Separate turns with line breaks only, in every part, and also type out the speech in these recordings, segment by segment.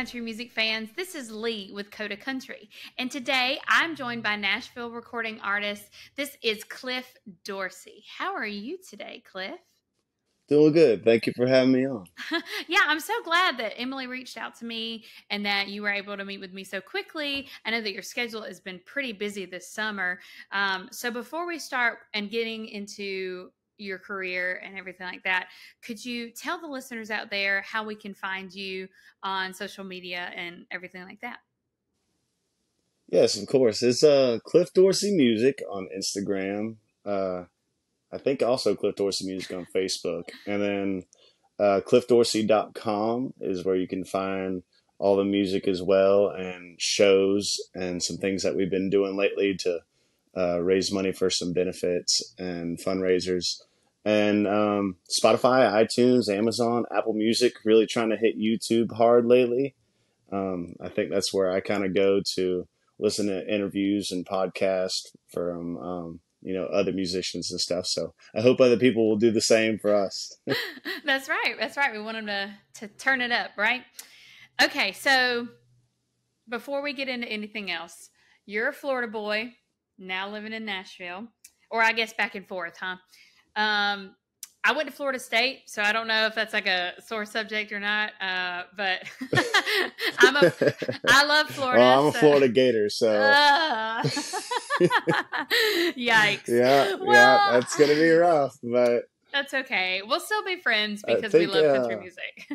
country music fans. This is Leigh with Coda Country. And today I'm joined by Nashville recording artist. This is Cliff Dorsey. How are you today, Cliff?
Doing good. Thank you for having me on.
Yeah, I'm so glad that Emily reached out to me and that you were able to meet with me so quickly. I know that your schedule has been pretty busy this summer. So before we start and getting into your career and everything like that, could you tell the listeners out there how we can find you on social media and everything like that?
Yes, of course. It's Cliff Dorsey Music on Instagram. I think also Cliff Dorsey Music on Facebook. And then cliffdorsey.com is where you can find all the music as well, and shows and some things that we've been doing lately to raise money for some benefits and fundraisers. And Spotify, iTunes, Amazon, Apple Music, really trying to hit YouTube hard lately. I think that's where I kind of go to listen to interviews and podcasts from other musicians and stuff. So I hope other people will do the same for us.
That's right. That's right. We want them to turn it up, right? Okay, so before we get into anything else, you're a Florida boy, now living in Nashville, or I guess back and forth, huh? I went to Florida State, so I don't know if that's like a sore subject or not, but I love Florida.
Well, I'm a Florida Gator, so.
Yikes.
Yeah, that's going to be rough, but.
That's okay. We'll still be friends because we love country music.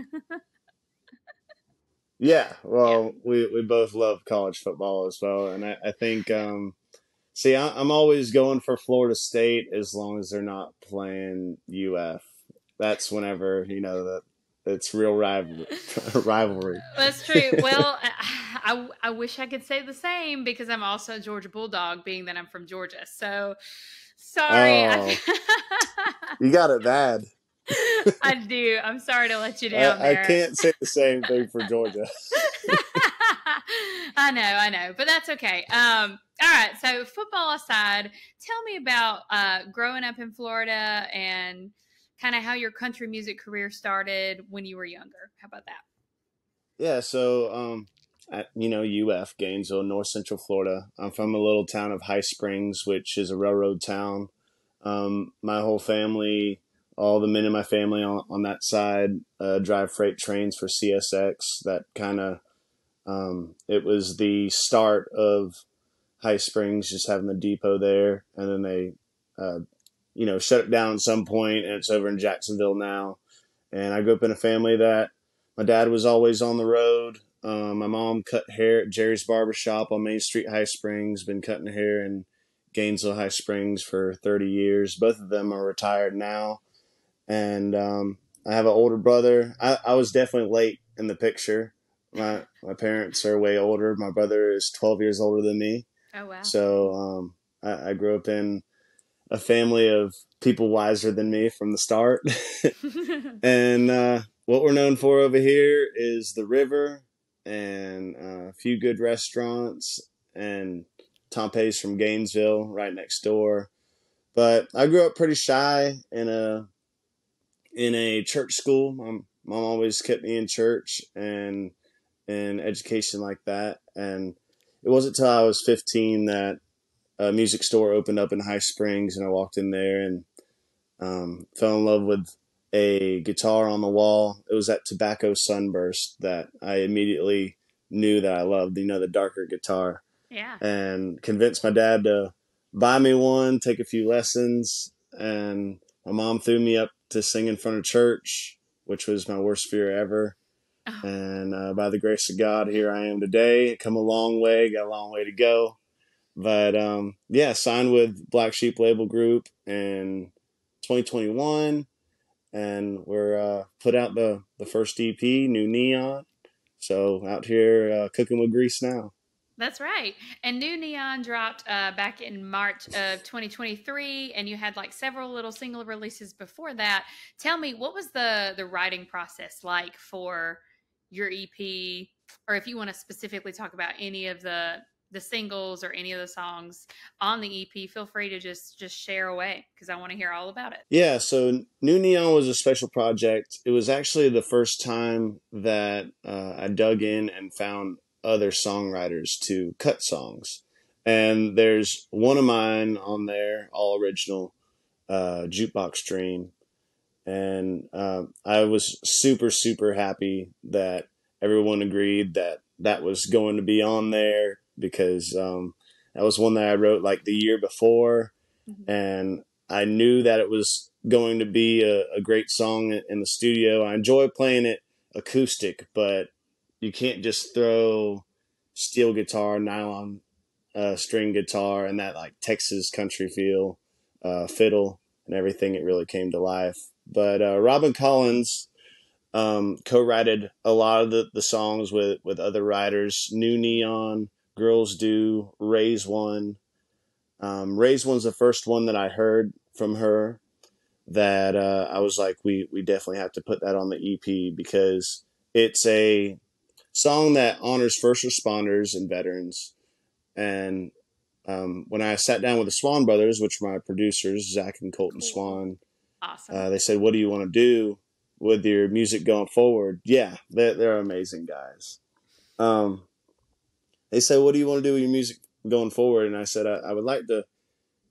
Yeah, well, yeah. We both love college football as well, and I think, I'm always going for Florida State as long as they're not playing UF. That's whenever, it's real rivalry.
That's true. Well, I wish I could say the same because I'm also a Georgia Bulldog, being that I'm from Georgia. So, sorry.
Oh, you got it bad.
I do. I'm sorry to let you down there.
I can't say the same thing for Georgia.
I know, but that's okay. All right, so football aside, tell me about growing up in Florida and kind of how your country music career started when you were younger. How about that?
Yeah, so, UF, Gainesville, North Central Florida. I'm from a little town of High Springs, which is a railroad town. My whole family, all the men in my family on that side drive freight trains for CSX. That kind of, it was the start of High Springs, just having the depot there. And then they, shut it down at some point, and it's over in Jacksonville now. And I grew up in a family that my dad was always on the road. My mom cut hair at Jerry's Barbershop on Main Street, High Springs, been cutting hair in Gainesville, High Springs for 30 years. Both of them are retired now. And I have an older brother. I was definitely late in the picture. My parents are way older. My brother is 12 years older than me.
Oh, wow.
So I grew up in a family of people wiser than me from the start. And what we're known for over here is the river and a few good restaurants, and Tompe's from Gainesville right next door. But I grew up pretty shy in a church school. My mom always kept me in church and in education like that. And it wasn't until I was 15 that a music store opened up in High Springs, and I walked in there and fell in love with a guitar on the wall. It was that Tobacco Sunburst that I immediately knew that I loved, the darker guitar.
Yeah.
And convinced my dad to buy me one, take a few lessons, and my mom threw me up to sing in front of church, which was my worst fear ever. Oh. And by the grace of God, here I am today. Come a long way, got a long way to go. But signed with Black Sheep Label Group in 2021, and we're put out the first EP, New Neon. So out here cooking with grease now.
That's right. And New Neon dropped back in March of 2023, and you had like several little single releases before that. Tell me, what was the writing process like for your EP, or if you want to specifically talk about any of the the singles or any of the songs on the EP, feel free to just share away because I want to hear all about it.
Yeah, so New Neon was a special project. It was actually the first time that I dug in and found other songwriters to cut songs. And there's one of mine on there, all original, Jukebox Dream. And I was super, super happy that everyone agreed that that was going to be on there because that was one that I wrote like the year before.
Mm-hmm.
And I knew that it was going to be a great song in the studio. I enjoy playing it acoustic, but you can't just throw steel guitar, nylon string guitar, and that like Texas country feel, fiddle, and everything. It really came to life. But Robin Collins co-wrote a lot of the songs with other writers. New Neon, Girls Do, Raise One. Raise One's the first one that I heard from her that I was like, we definitely have to put that on the EP because it's a song that honors first responders and veterans. And when I sat down with the Swan Brothers, which are my producers, Zach and Colton
Cool.
Swan,
Awesome.
they said, what do you want to do with your music going forward? Yeah, they're amazing guys. They said, what do you want to do with your music going forward? And I said, I would like to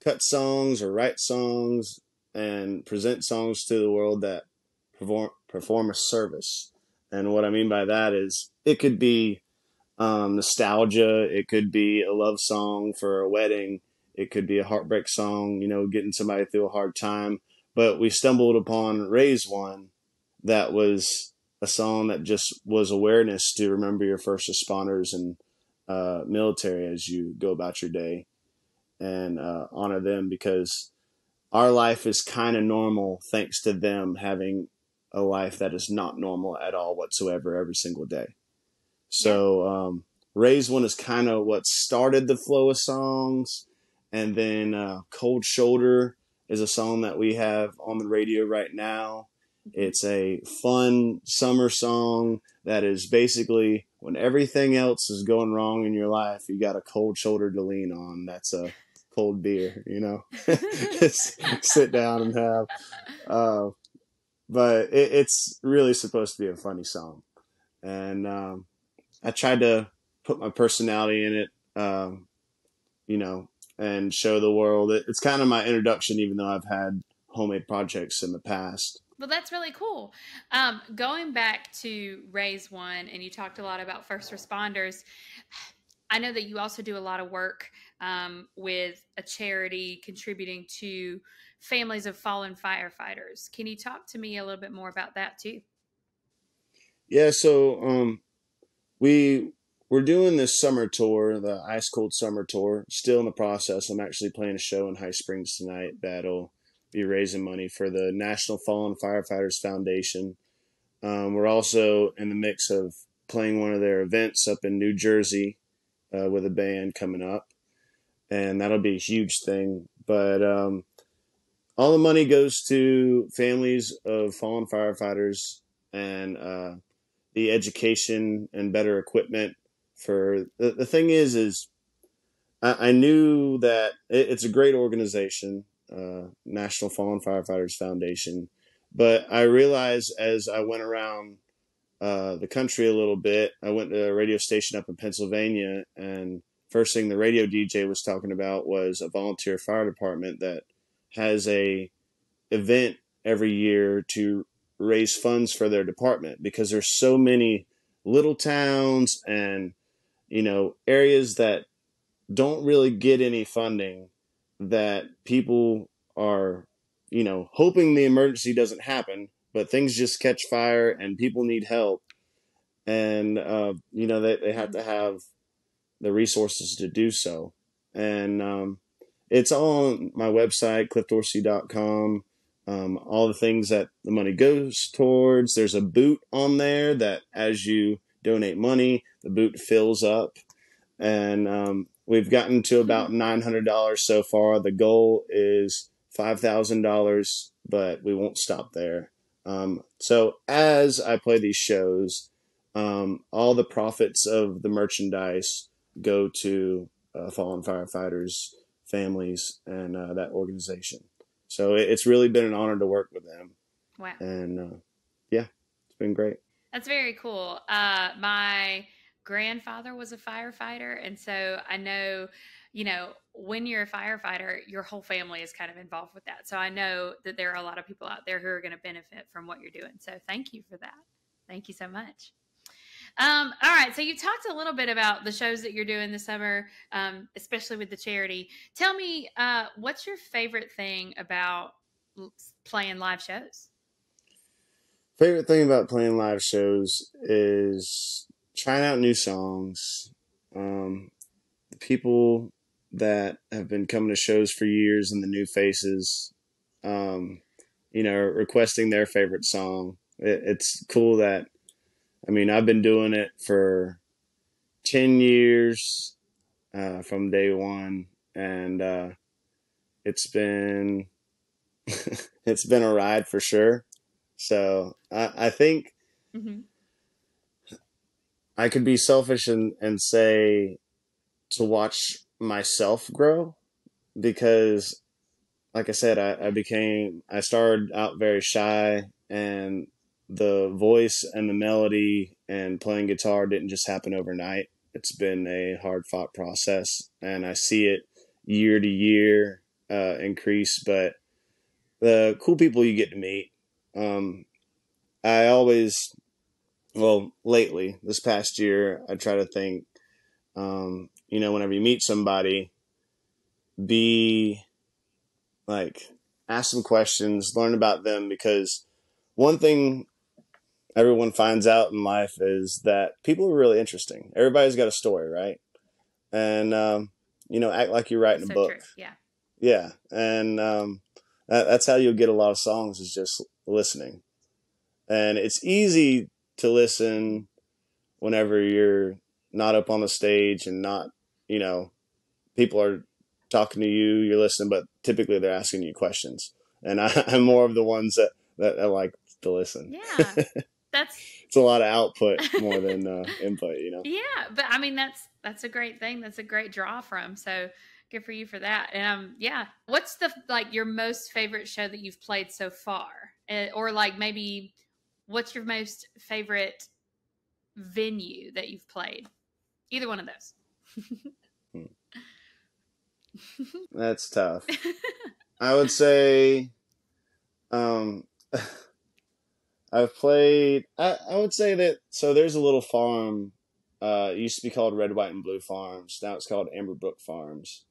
cut songs or write songs and present songs to the world that perform a service. And what I mean by that is it could be nostalgia. It could be a love song for a wedding. It could be a heartbreak song, getting somebody through a hard time. But we stumbled upon Raise One that was a song that just was awareness to remember your first responders and military as you go about your day and honor them because our life is kind of normal thanks to them having a life that is not normal at all whatsoever every single day. So Raise One is kind of what started the flow of songs. And then Cold Shoulder is a song that we have on the radio right now. It's a fun summer song that is basically when everything else is going wrong in your life, you got a cold shoulder to lean on. That's a cold beer, just sit down and have. But it's really supposed to be a funny song. And I tried to put my personality in it, and show the world. It's kind of my introduction, even though I've had homemade projects in the past.
Well, that's really cool. Going back to Raise One, and you talked a lot about first responders. I know that you also do a lot of work with a charity contributing to families of fallen firefighters. Can you talk to me a little bit more about that too?
Yeah, so we're doing this summer tour, the Ice Cold Summer Tour. Still in the process. I'm actually playing a show in High Springs tonight that'll be raising money for the National Fallen Firefighters Foundation. We're also in the mix of playing one of their events up in New Jersey with a band coming up, and that'll be a huge thing. But all the money goes to families of fallen firefighters and the education and better equipment for the thing is I knew that it's a great organization, National Fallen Firefighters Foundation, but I realized as I went around the country a little bit, I went to a radio station up in Pennsylvania, and first thing the radio DJ was talking about was a volunteer fire department that has a event every year to raise funds for their department because there's so many little towns and areas that don't really get any funding that people are hoping the emergency doesn't happen, but things just catch fire and people need help, and they have to have the resources to do so. And it's all on my website, cliffdorsey.com. All the things that the money goes towards. There's a boot on there that as you donate money, the boot fills up. And we've gotten to about $900 so far. The goal is $5,000, but we won't stop there. So as I play these shows, all the profits of the merchandise go to fallen firefighters, families, and that organization. So it's really been an honor to work with them.
Wow.
And yeah, it's been great.
That's very cool. My grandfather was a firefighter, and so I know, when you're a firefighter, your whole family is kind of involved with that. So I know that there are a lot of people out there who are going to benefit from what you're doing. So thank you for that. Thank you so much. All right, so you talked a little bit about the shows that you're doing this summer, especially with the charity. Tell me, what's your favorite thing about playing live shows?
Favorite thing about playing live shows is trying out new songs. The people that have been coming to shows for years and the new faces, requesting their favorite song. It's cool that, I've been doing it for 10 years from day one, and it's been it's been a ride for sure. So I think
Mm-hmm.
I could be selfish and say to watch myself grow because, like I said, I started out very shy, and the voice and the melody and playing guitar didn't just happen overnight. It's been a hard fought process, and I see it year to year increase. But the cool people you get to meet, um, I always, well, lately, this past year, I try to think, whenever you meet somebody, be like, ask some questions, learn about them, because one thing everyone finds out in life is that people are really interesting. Everybody's got a story, right? And, act like you're writing
That's
a
so
book.
true. Yeah.
Yeah. And that's how you'll get a lot of songs, is just listening. And it's easy to listen whenever you're not up on the stage and not, people are talking to you, you're listening, but typically they're asking you questions. And I'm more of the ones that I like to listen.
Yeah. That's
It's a lot of output more than input,
yeah, but that's a great thing. That's a great draw from. So good for you for that. And yeah, what's the your most favorite show that you've played so far, or like maybe what's your most favorite venue that you've played? Either one of those.
Hmm. That's tough. I would say um, I've played. I would say that. So there's a little farm. It used to be called Red, White, and Blue Farms. Now it's called Amberbrook Farms,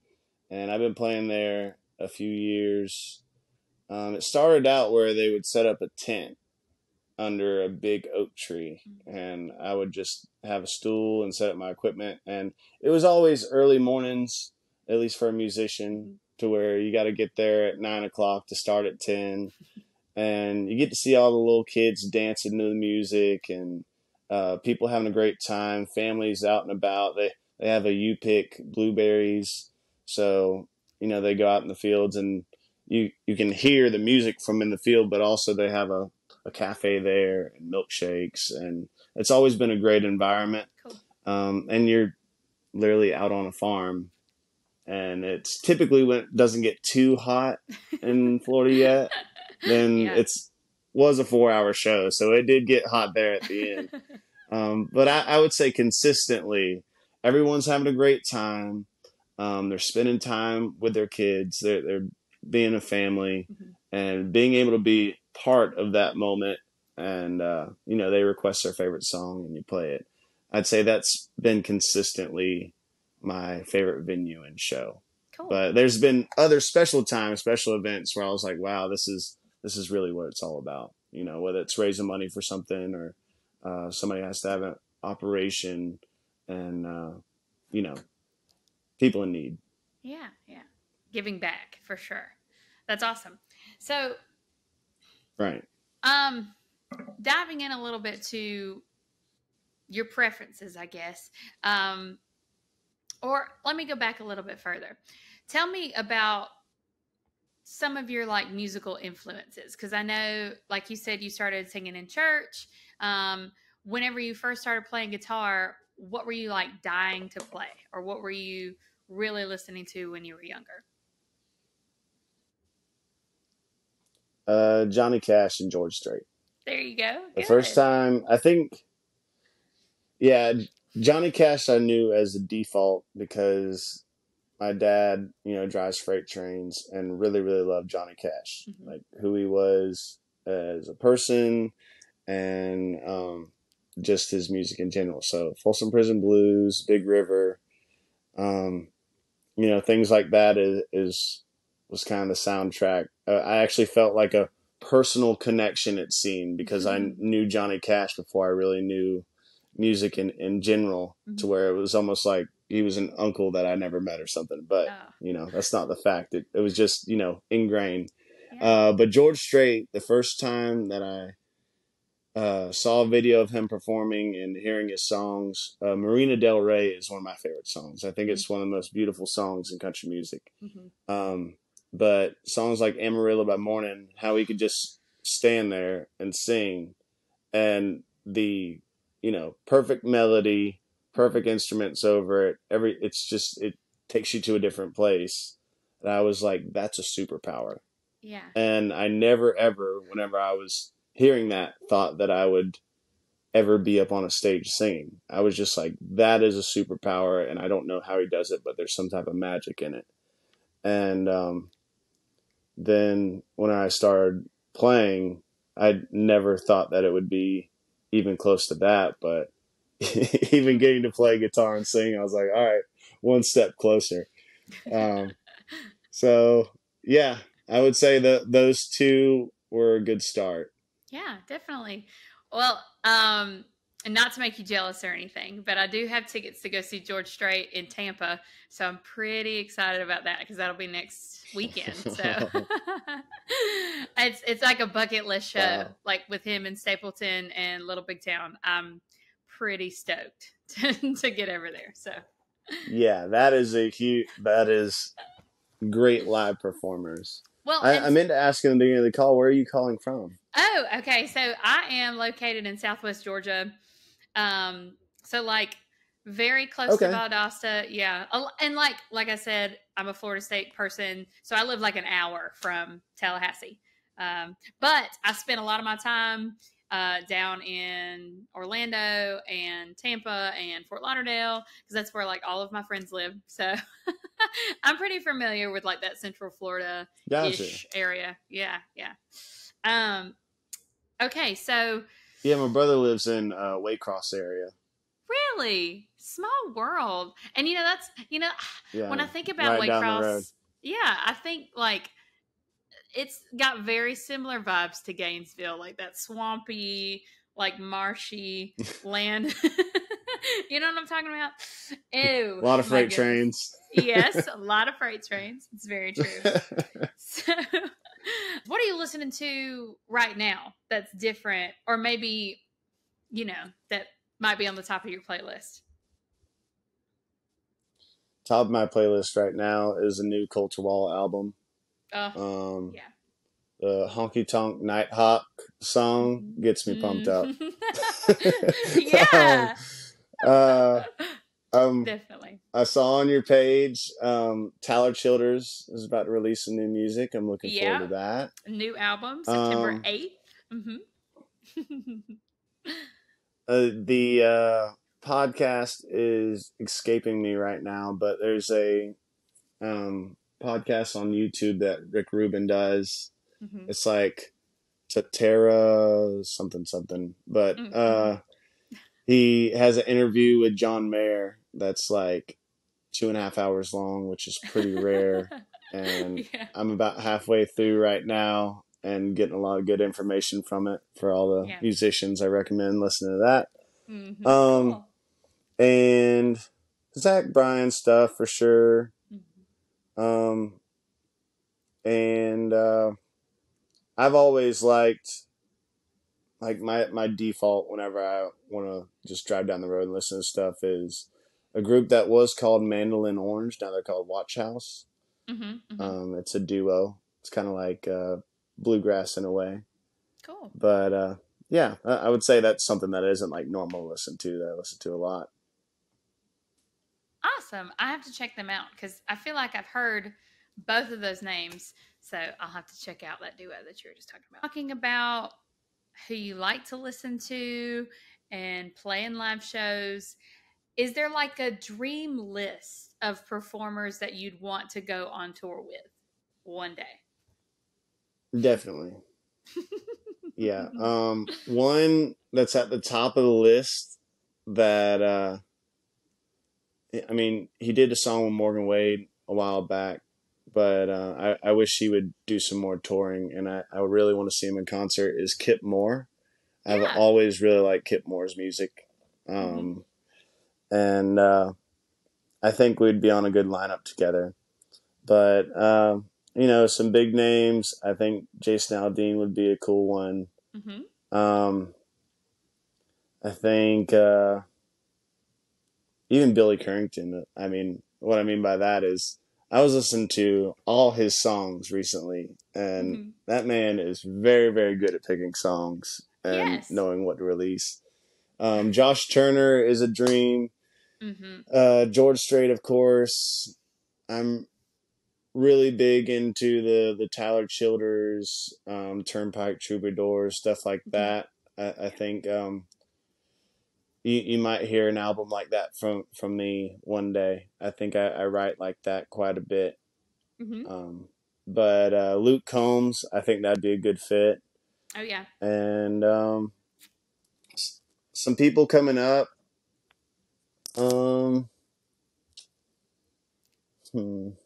and I've been playing there a few years. It started out where they would set up a tent under a big oak tree, and I would just have a stool and set up my equipment. And it was always early mornings, at least for a musician, to where you got to get there at 9 o'clock to start at 10. And you get to see all the little kids dancing to the music, and people having a great time, families out and about. They have a you pick blueberries, so they go out in the fields, and you can hear the music from in the field, but also they have a cafe there and milkshakes, and it's always been a great environment.
Cool.
And you're literally out on a farm, and it's typically when it doesn't get too hot in Florida yet, then
Yeah.
was a 4-hour show, so it did get hot there at the end. But I would say consistently, everyone's having a great time. They're spending time with their kids. They're being a family, and being able to be part of that moment. And they request their favorite song, and you play it. I'd say that's been consistently my favorite venue and show.
Cool.
But there's been other special times, special events where I was like, wow, this is really what it's all about. Whether it's raising money for something, or somebody has to have an operation, and people in need.
Yeah, yeah. Giving back for sure. That's awesome. So,
Right.
Diving in a little bit to your preferences, I guess. Or let me go back a little bit further. Tell me about some of your musical influences, because I know, like you said, you started singing in church. Whenever you first started playing guitar, what were you dying to play, or what were you really listening to when you were younger?
Johnny Cash and George Strait.
There you go.
The first
Good.
time, I think, yeah, Johnny Cash I knew as a default because my dad, drives freight trains and really, really loved Johnny Cash,
Hmm.
like who he was as a person and just his music in general. So Folsom Prison Blues, Big River, um, things like that was kind of the soundtrack. I actually felt like a personal connection, it seemed, because I knew Johnny Cash before I really knew music in general, to where it was almost like he was an uncle that I never met or something. But,
Oh,
that's not the fact. It was just, ingrained.
yeah.
But George Strait, the first time that I saw a video of him performing and hearing his songs, Marina Del Rey is one of my favorite songs. I think it's one of the most beautiful songs in country music.
Mm-hmm.
Um, but songs like Amarillo by Morning, how he could just stand there and sing, and the perfect melody, perfect instruments over it. It takes you to a different place. And I was like, that's a superpower.
Yeah.
And I never ever, whenever I was hearing that, thought that I would ever be up on a stage singing. I was just like, that is a superpower, and I don't know how he does it, but there's some type of magic in it. And then when I started playing, I never thought that it would be even close to that, but even getting to play guitar and sing, I was like, all right, one step closer. Um, so yeah, I would say that those two were a good start.
Yeah, definitely. Well, and not to make you jealous or anything, but I do have tickets to go see George Strait in Tampa, so I'm pretty excited about that because that'll be next weekend. So it's like a bucket list show,
Wow.
like with him in Stapleton and Little Big Town. I'm pretty stoked to get over there. So
Yeah, that is great live performers.
well,
I
and
meant to ask in the beginning of the call, where are you calling from?
oh, okay. So I am located in Southwest Georgia. So like very close to
Okay.
Valdosta. Yeah. And like I said, I'm a Florida State person, so I live like an hour from Tallahassee. But I spent a lot of my time down in Orlando and Tampa and Fort Lauderdale because that's where like all of my friends live. So I'm pretty familiar with like that Central Florida
Gotcha.
ish area. Yeah, yeah. Um, okay, so
Yeah, my brother lives in Waycross area.
really small world, and that's when
Yeah,
I think about
right down the road.
Waycross, yeah, I think like it's got very similar vibes to Gainesville, like that swampy, like marshy land. You know what I'm talking about?
A
Ew,
lot of
my
freight
goodness.
trains.
Yes, a lot of freight trains. It's very true. So, what are you listening to right now that's different, or maybe, that might be on the top of your playlist?
Top of my playlist right now is a new Culture Wall album.
Oh,
Um,
yeah.
the Honky Tonk Nighthawk song gets me pumped up.
Mm-hmm.
um,
Yeah,
uh, um,
definitely.
I saw on your page, Tyler Childers is about to release some new music. I'm looking forward
Yeah,
to that.
new album September
Um,
8th. Mm-hmm.
the podcast is escaping me right now, but there's a podcast on YouTube that Rick Rubin does.
Mm-hmm.
It's like Tatera something something, but
Mm-hmm.
he has an interview with John Mayer that's like 2.5 hours long, which is pretty rare. And
Yeah,
I'm about halfway through right now and getting a lot of good information from it for all the
yeah.
musicians. I recommend listening to that.
Mm-hmm.
Um,
Cool.
and Zach Bryan stuff for sure.
Mm-hmm.
Um, and I've always liked, like, my default whenever I want to just drive down the road and listen to stuff is a group that was called Mandolin Orange. Now they're called Watch House.
Mm-hmm. Mm-hmm.
It's a duo. It's kind of like bluegrass in a way.
Cool.
But yeah, I would say that's something that isn't like normal to listen to, that I listen to a lot.
Awesome. I have to check them out because I feel like I've heard both of those names. So I'll have to check out that duo that you were just talking about. Talking about who you like to listen to and play in live shows. Is there like a dream list of performers that you'd want to go on tour with one day?
Definitely. Yeah. One that's at the top of the list that I mean, he did a song with Morgan Wade a while back, but I wish he would do some more touring, and I really want to see him in concert. Is Kip Moore? I've
Yeah.
always really liked Kip Moore's music,
Hmm.
and I think we'd be on a good lineup together. But you know, some big names. I think Jason Aldean would be a cool one.
Hmm.
Um, I think even Billy Currington. I mean, what I mean by that is I was listening to all his songs recently, and
Hmm.
that man is very, very good at picking songs and
Yes.
knowing what to release. Josh Turner is a dream.
Hmm.
George Strait, of course. I'm really big into the Tyler Childers, Turnpike Troubadours, stuff like
Hmm.
that. I
Yeah.
think you might hear an album like that from me one day. I think I write like that quite a bit.
Hmm.
Um, but Luke Combs, I think that'd be a good fit.
Oh yeah.
And some people coming up. Um, I'm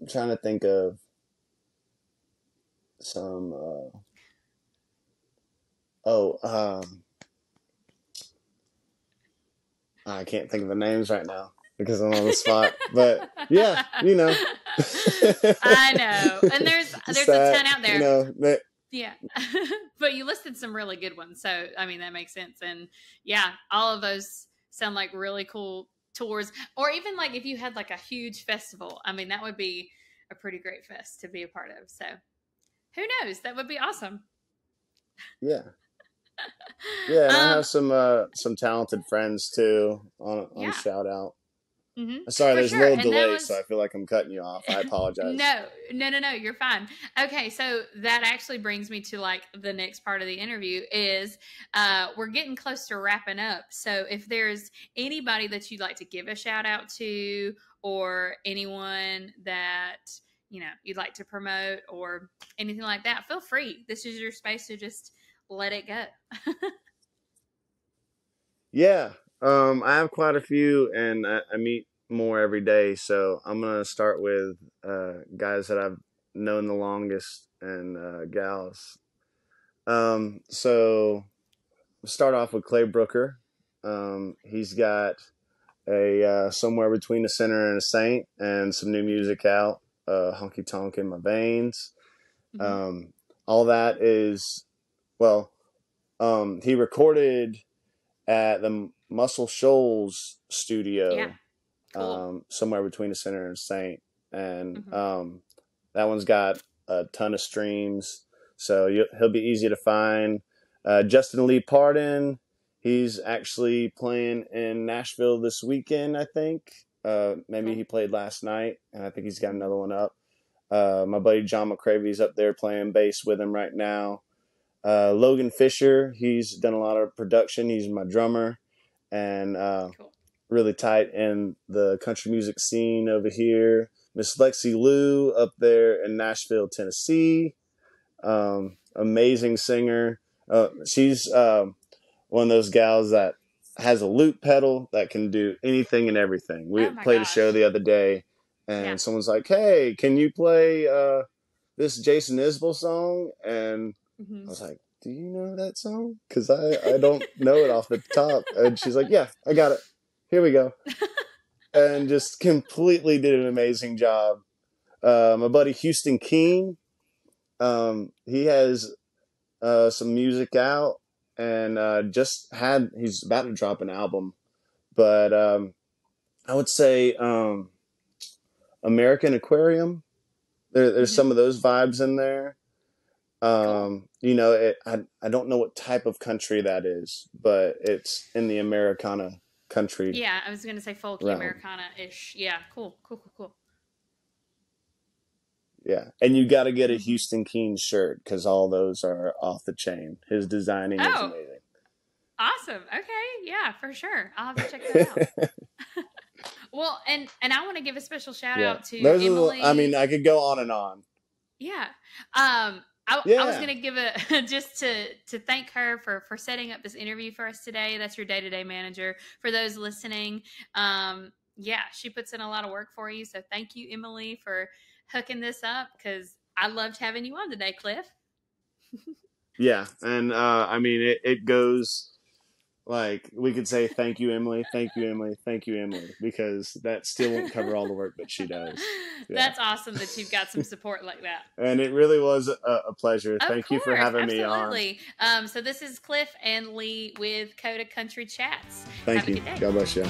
trying to think of some. Oh, I can't think of the names right now because I'm on the spot. But yeah, you know,
I know. And
just
there's a
that,
ton out
you
there.
know, that
Yeah. But you listed some really good ones. So, I mean, that makes sense. And yeah, all of those sound like really cool tours. Or even like if you had like a huge festival, I mean, that would be a pretty great fest to be a part of. So, who knows? That would be awesome.
yeah. Yeah, and I have
um,
some talented friends too on
yeah.
shout out.
Hmm.
Sorry,
For
there's a
sure.
little
And that
delay, so
was
I feel like I'm cutting you off. I apologize.
no, no, no, no, you're fine. Okay, so that actually brings me to like the next part of the interview is we're getting close to wrapping up. So if there's anybody that you'd like to give a shout out to or anyone that you'd like to promote or anything like that, feel free. This is your space to just let it go.
Yeah, I have quite a few, and I meet more every day. So I'm gonna start with guys that I've known the longest and gals. So start off with Clay Brooker. He's got a somewhere between a sinner and a saint, and some new music out. Honky Tonk in My Veins.
Hmm.
Um, all that is well. He recorded at the Muscle Shoals
Yeah,
studio,
cool.
somewhere between a sinner and a saint, and
Hmm.
that one's got a ton of streams, so he'll be easy to find. Justin Lee Pardon, he's actually playing in Nashville this weekend, I think. Maybe
Cool.
he played last night, and I think he's got
Hmm.
another one up. My buddy John McCravy's up there playing bass with him right now. Logan Fisher, he's done a lot of production. He's my drummer and
Cool.
really tight in the country music scene over here. Miss Lexi Lou up there in Nashville, Tennessee. Amazing singer. She's one of those gals that has a loop pedal that can do anything and everything. We
Oh my
played a show
gosh.
the other day,
Yeah.
and someone's like, "Hey, can you play this Jason Isbell song?" And I
Hmm.
was like, "Do you know that song? Because I don't know it off the top." And she's like, "Yeah, I got it. Here we go." And just completely did an amazing job. My buddy Houston Keene, he has some music out and he's about to drop an album. But I would say American Aquarium. There's
Hmm.
some of those vibes in there.
Cool.
I don't know what type of country that is, but it's in the Americana. country
Yeah, I was going to say folky
realm.
Americana-ish. Yeah, cool.
Yeah, and you got to get a Houston Keen shirt because all those are off the chain. His designing is
Oh,
amazing.
awesome. Okay, yeah, for sure. I'll have to check that out. Well, and I want to give a special shout
Yeah,
out to
those are. I mean,
Emily.
I could go on and on.
Yeah. I was
Yeah,
gonna give a just to thank her for setting up this interview for us today. That's your day-to-day manager. For those listening, yeah, she puts in a lot of work for you. So thank you, Emily, for hooking this up because I loved having you on today, Cliff.
yeah, and I mean, it goes like we could say thank you, Emily, thank you, Emily, thank you, Emily, because that still won't cover all the work that she does. Yeah.
That's awesome that you've got some support like that.
And it really was a pleasure.
Of
Thank you for
course,
having me on.
absolutely. So this is Cliff and Leigh with Coda Country Chats. Have
Thank
a
you.
good day.
God bless you.